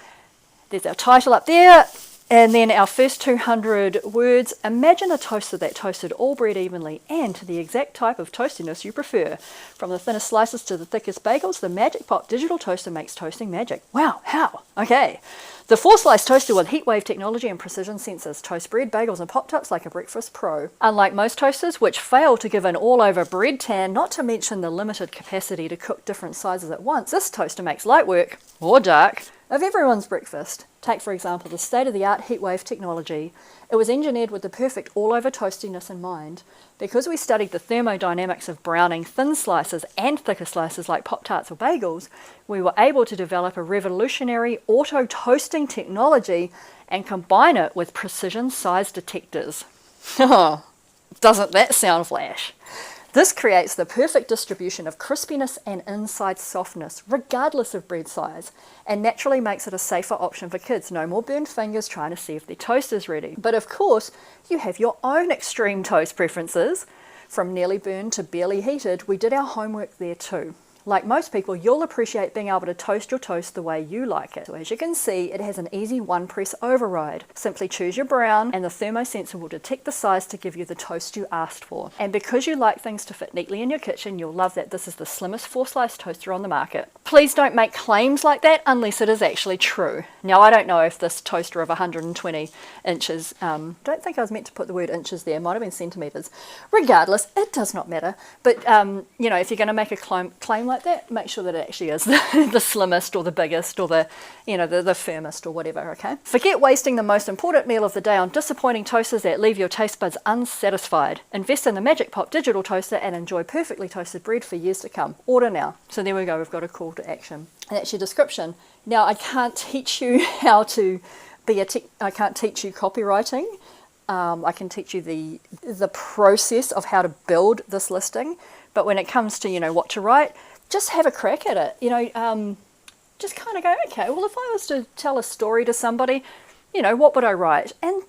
There's our title up there. And then our first 200 words. Imagine a toaster that toasted all bread evenly and to the exact type of toastiness you prefer. From the thinnest slices to the thickest bagels, the Magic Pop digital toaster makes toasting magic. Wow, how? Okay. The 4-slice toaster with heatwave technology and precision sensors toast bread, bagels and Pop-Tarts like a breakfast pro. Unlike most toasters, which fail to give an all-over bread tan, not to mention the limited capacity to cook different sizes at once, this toaster makes light work, or dark, of everyone's breakfast. Take, for example, the state-of-the-art heatwave technology. It was engineered with the perfect all-over toastiness in mind. Because we studied the thermodynamics of browning thin slices and thicker slices like Pop-Tarts or bagels, we were able to develop a revolutionary auto-toasting technology and combine it with precision size detectors. Oh, doesn't that sound flash? This creates the perfect distribution of crispiness and inside softness, regardless of bread size, and naturally makes it a safer option for kids. No more burned fingers trying to see if their toast is ready. But of course, you have your own extreme toast preferences. From nearly burned to barely heated, we did our homework there too. Like most people, you'll appreciate being able to toast your toast the way you like it. So as you can see, it has an easy one-press override. Simply choose your brown and the thermosensor will detect the size to give you the toast you asked for. And because you like things to fit neatly in your kitchen, you'll love that this is the slimmest 4-slice toaster on the market. Please don't make claims like that unless it is actually true. Now, I don't know if this toaster of 120 inches, don't think I was meant to put the word inches there, might have been centimeters. Regardless, it does not matter. But, if you're going to make a claim like that, make sure that it actually is the slimmest or the biggest or the firmest or whatever, okay? Forget wasting the most important meal of the day on disappointing toasters that leave your taste buds unsatisfied. Invest in the Magic Pop digital toaster and enjoy perfectly toasted bread for years to come. Order now. So there we go, we've got a call to action. And that's your description. Now, I can't teach you how to I can't teach you copywriting. I can teach you the process of how to build this listing. But when it comes to, what to write, just have a crack at it. Just kind of go, okay, well, if I was to tell a story to somebody, what would I write? And,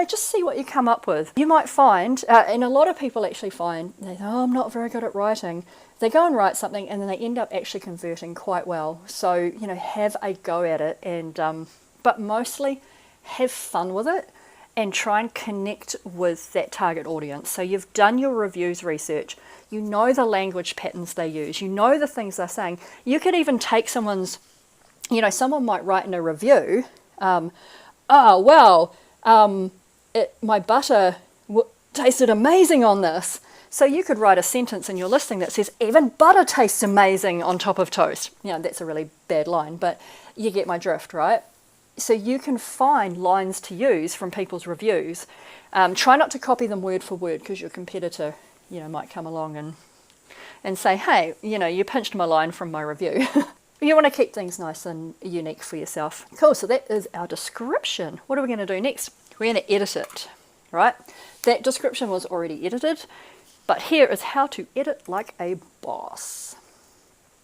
just see what you come up with. You might find, and a lot of people actually find, I'm not very good at writing. They go and write something and then they end up actually converting quite well. So, have a go at it and, but mostly have fun with it and try and connect with that target audience. So you've done your reviews research, you know the language patterns they use, you know the things they're saying. You could even take someone might write in a review, my butter tasted amazing on this. So you could write a sentence in your listing that says, even butter tastes amazing on top of toast. That's a really bad line, but you get my drift, right? So you can find lines to use from people's reviews. Try not to copy them word for word, because your competitor, might come along and say, hey, you pinched my line from my review. You want to keep things nice and unique for yourself. Cool, so that is our description. What are we going to do next? We're going to edit it, right? That description was already edited, but here is how to edit like a boss.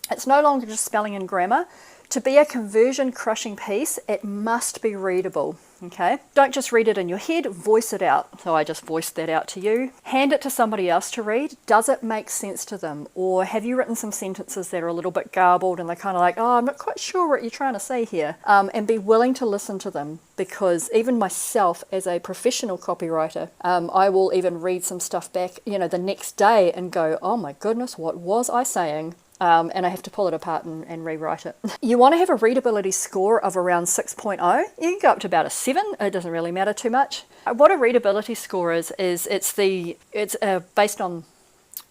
It's no longer just spelling and grammar. To be a conversion crushing piece, it must be readable, okay? Don't just read it in your head, voice it out. So I just voiced that out to you. Hand it to somebody else to read. Does it make sense to them? Or have you written some sentences that are a little bit garbled and they're kind of like, oh, I'm not quite sure what you're trying to say here. And be willing to listen to them, because even myself as a professional copywriter, I will even read some stuff back, the next day and go, oh my goodness, what was I saying? And I have to pull it apart and rewrite it. You want to have a readability score of around 6.0. You can go up to about a 7. It doesn't really matter too much. What a readability score is it's based on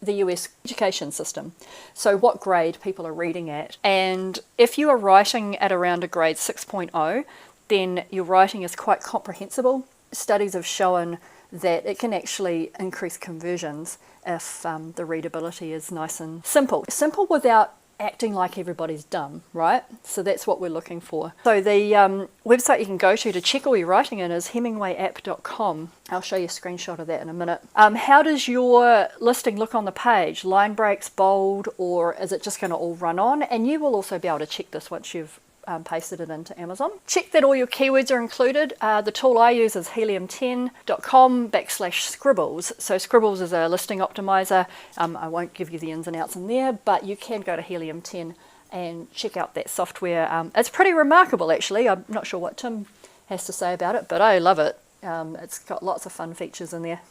the US education system. So what grade people are reading at. And if you are writing at around a grade 6.0, then your writing is quite comprehensible. Studies have shown that it can actually increase conversions if the readability is nice and simple. Simple without acting like everybody's dumb, right? So that's what we're looking for. So the website you can go to check all your writing in is hemingwayapp.com. I'll show you a screenshot of that in a minute. How does your listing look on the page? Line breaks, bold, or is it just going to all run on? And you will also be able to check this once you've pasted it into Amazon. Check that all your keywords are included. The tool I use is helium10.com/scribbles. So Scribbles is a listing optimizer. I won't give you the ins and outs in there, but you can go to Helium 10 and check out that software. It's pretty remarkable, actually. I'm not sure what Tim has to say about it, but I love it. It's got lots of fun features in there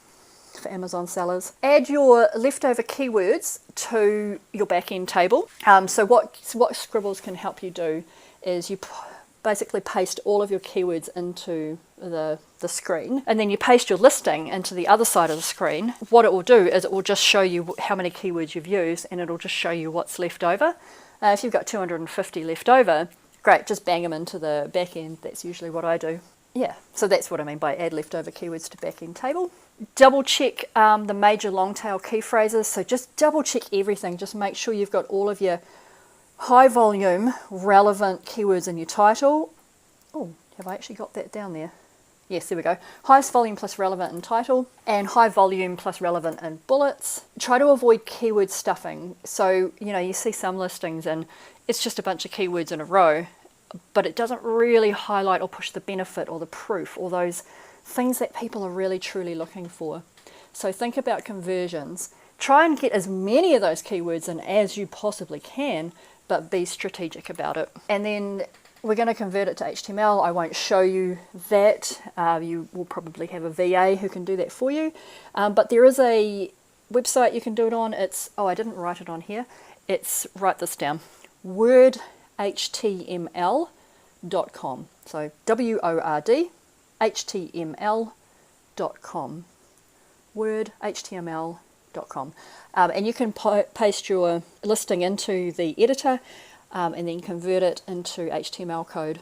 for Amazon sellers. Add your leftover keywords to your back-end table. So what Scribbles can help you do is you basically paste all of your keywords into the screen, and then you paste your listing into the other side of the screen. What it will do is it will just show you how many keywords you've used, and it'll just show you what's left over. If you've got 250 left over, great, just bang them into the back end. That's usually what I do. Yeah, so that's what I mean by add leftover keywords to back end table. Double check the major long tail key phrases. So just double check everything. Just make sure you've got all of your high volume relevant keywords in your title. Oh, have I actually got that down there? Yes, there we go. Highest volume plus relevant in title, and high volume plus relevant in bullets. Try to avoid keyword stuffing. So, you see some listings and it's just a bunch of keywords in a row, but it doesn't really highlight or push the benefit or the proof or those things that people are really truly looking for. So think about conversions. Try and get as many of those keywords in as you possibly can, but be strategic about it. And then we're going to convert it to HTML. I won't show you that. You will probably have a VA who can do that for you. But there is a website you can do it on. I didn't write it on here. Write this down, wordhtml.com. So wordhtml.com. wordhtml.com. And you can paste your listing into the editor and then convert it into HTML code.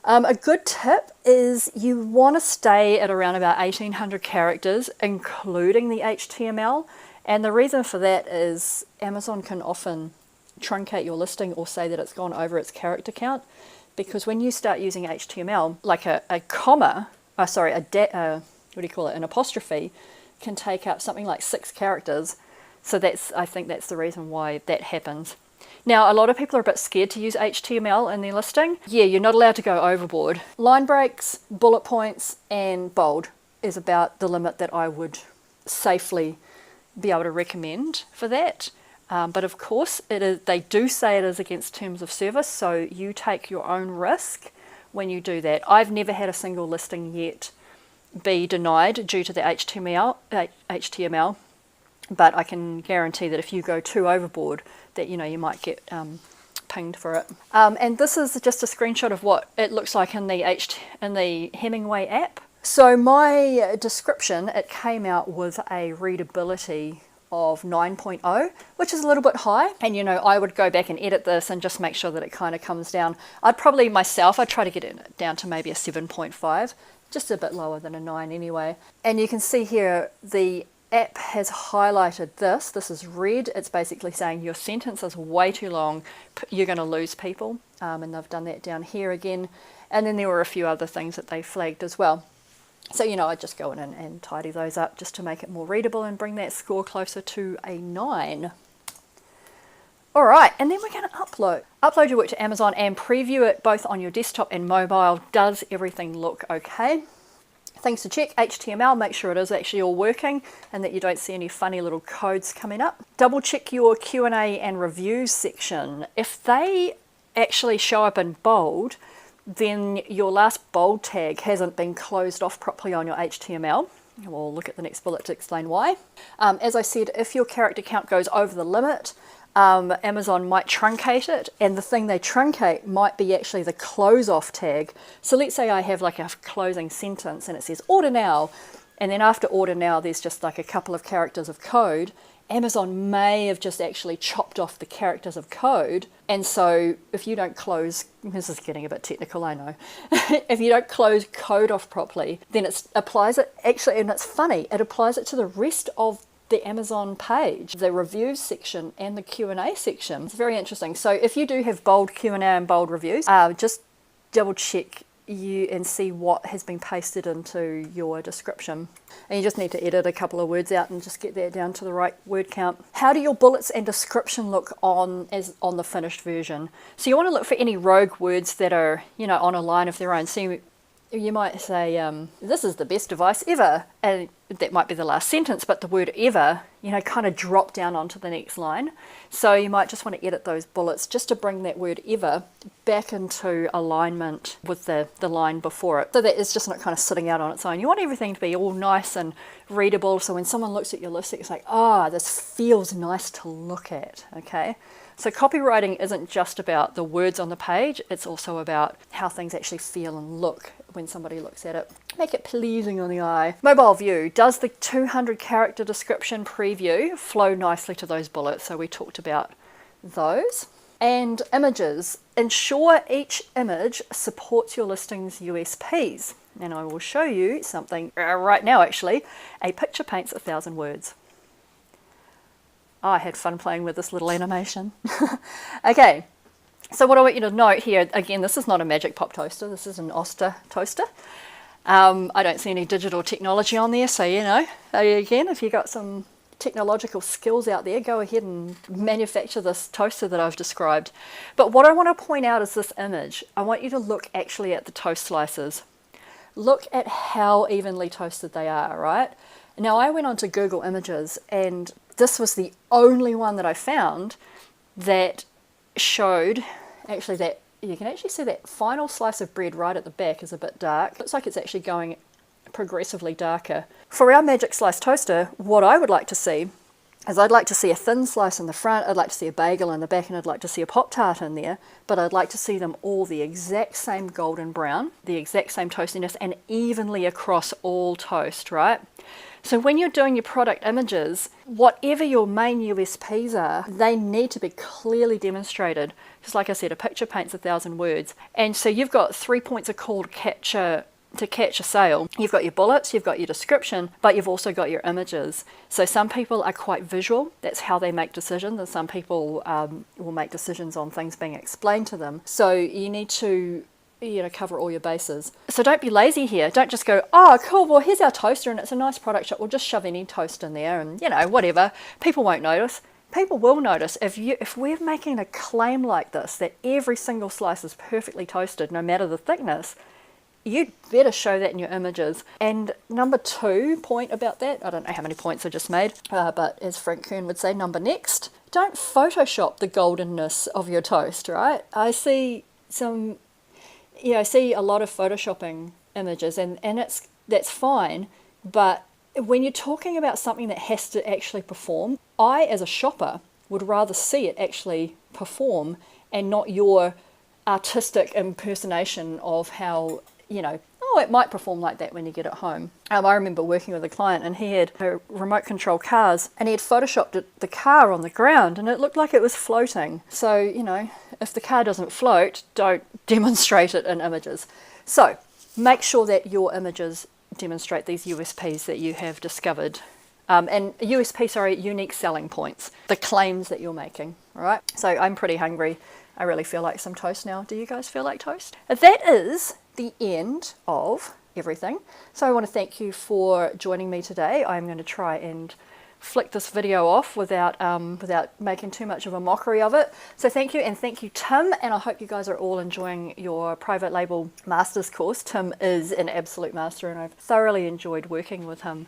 A good tip is you want to stay at around about 1800 characters, including the HTML. And the reason for that is Amazon can often truncate your listing or say that it's gone over its character count, because when you start using HTML, like an apostrophe can take up something like 6 characters. So I think that's the reason why that happens. Now, a lot of people are a bit scared to use HTML in their listing. Yeah, you're not allowed to go overboard. Line breaks, bullet points, and bold is about the limit that I would safely be able to recommend for that. But of course, they do say it is against terms of service, so you take your own risk when you do that. I've never had a single listing yet be denied due to the HTML, but I can guarantee that if you go too overboard, that you might get pinged for it. And this is just a screenshot of what it looks like in the Hemingway app. So my description, it came out with a readability of 9.0, which is a little bit high. And I would go back and edit this and just make sure that it kind of comes down. I'd try to get it down to maybe a 7.5, just a bit lower than a 9 anyway. And you can see here the app has highlighted this. This is red. It's basically saying your sentence is way too long. You're going to lose people. And they've done that down here again. And then there were a few other things that they flagged as well. So, I just go in and tidy those up just to make it more readable and bring that score closer to a 9. All right, and then we're going to upload your work to Amazon and preview it both on your desktop and mobile. Does everything look okay? Things to check: HTML, make sure it is actually all working and that you don't see any funny little codes coming up. Double check your Q&A and reviews section. If they actually show up in bold, then your last bold tag hasn't been closed off properly on your HTML. We'll look at the next bullet to explain why. As I said, if your character count goes over the limit, Amazon might truncate it, and the thing they truncate might be actually the close off tag. So let's say I have like a closing sentence and it says order now, and then after order now there's just like a couple of characters of code. Amazon may have just actually chopped off the characters of code, and so if you don't close, this is getting a bit technical, I know, if you don't close code off properly, then it applies it, actually, and it's funny, it applies it to the rest of the Amazon page, the reviews section and the Q&A section. It's very interesting. So if you do have bold Q&A and bold reviews, just double check and see what has been pasted into your description. And you just need to edit a couple of words out and just get that down to the right word count. How do your bullets and description look on the finished version? So you want to look for any rogue words that are, on a line of their own. So you might say, this is the best device ever, and that might be the last sentence, but the word ever, kind of drop down onto the next line. So you might just want to edit those bullets just to bring that word ever back into alignment with the line before it, so that it's just not kind of sitting out on its own. You want everything to be all nice and readable, so when someone looks at your listing, it's like, this feels nice to look at, okay? So copywriting isn't just about the words on the page, it's also about how things actually feel and look when somebody looks at it. Make it pleasing on the eye. Mobile view. Does the 200 character description preview flow nicely to those bullets? So we talked about those. And images. Ensure each image supports your listing's USPs. And I will show you something right now actually. A picture paints 1,000 words. I had fun playing with this little animation. Okay, so what I want you to note here, again, this is not a Magic Pop toaster, this is an Oster toaster. I don't see any digital technology on there, so again, if you've got some technological skills out there, go ahead and manufacture this toaster that I've described. But what I want to point out is this image. I want you to look actually at the toast slices. Look at how evenly toasted they are, right? Now I went onto Google Images and this was the only one that I found that showed actually that you can actually see that final slice of bread right at the back is a bit dark. Looks like it's actually going progressively darker. For our Magic Slice toaster, what I would like to see is I'd like to see a thin slice in the front, I'd like to see a bagel in the back, and I'd like to see a Pop-Tart in there, but I'd like to see them all the exact same golden brown, the exact same toastiness, and evenly across all toast, right? So when you're doing your product images, whatever your main USPs are, they need to be clearly demonstrated. Because like I said, a picture paints 1,000 words. And so you've got 3 points of call to catch a sale. You've got your bullets, you've got your description, but you've also got your images. So some people are quite visual. That's how they make decisions. And some people will make decisions on things being explained to them. So you need to cover all your bases. So don't be lazy here. Don't just go, oh, cool, well, here's our toaster and it's a nice product shop. We'll just shove any toast in there and, whatever. People won't notice. People will notice if we're making a claim like this, that every single slice is perfectly toasted, no matter the thickness, you'd better show that in your images. And number 2 point about that, I don't know how many points I just made, but as Frank Kern would say, number next, don't Photoshop the goldenness of your toast, right? I see I see a lot of photoshopping images and it's that's fine. But when you're talking about something that has to actually perform, I, as a shopper, would rather see it actually perform and not your artistic impersonation of how, oh, it might perform like that when you get it home. I remember working with a client and he had remote control cars and he had photoshopped the car on the ground and it looked like it was floating. So, if the car doesn't float, don't demonstrate it in images. So make sure that your images demonstrate these USPs that you have discovered. Unique selling points, the claims that you're making, all right? So I'm pretty hungry. I really feel like some toast now. Do you guys feel like toast? That is the end of everything. So I want to thank you for joining me today. I'm going to try and flick this video off without making too much of a mockery of it. So thank you, and thank you, Tim, and I hope you guys are all enjoying your private label masters course. Tim is an absolute master and I've thoroughly enjoyed working with him.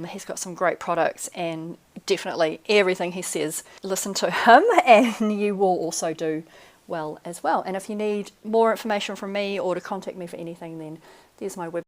He's got some great products, and definitely everything he says, listen to him and you will also do well as well. And if you need more information from me or to contact me for anything, then there's my website.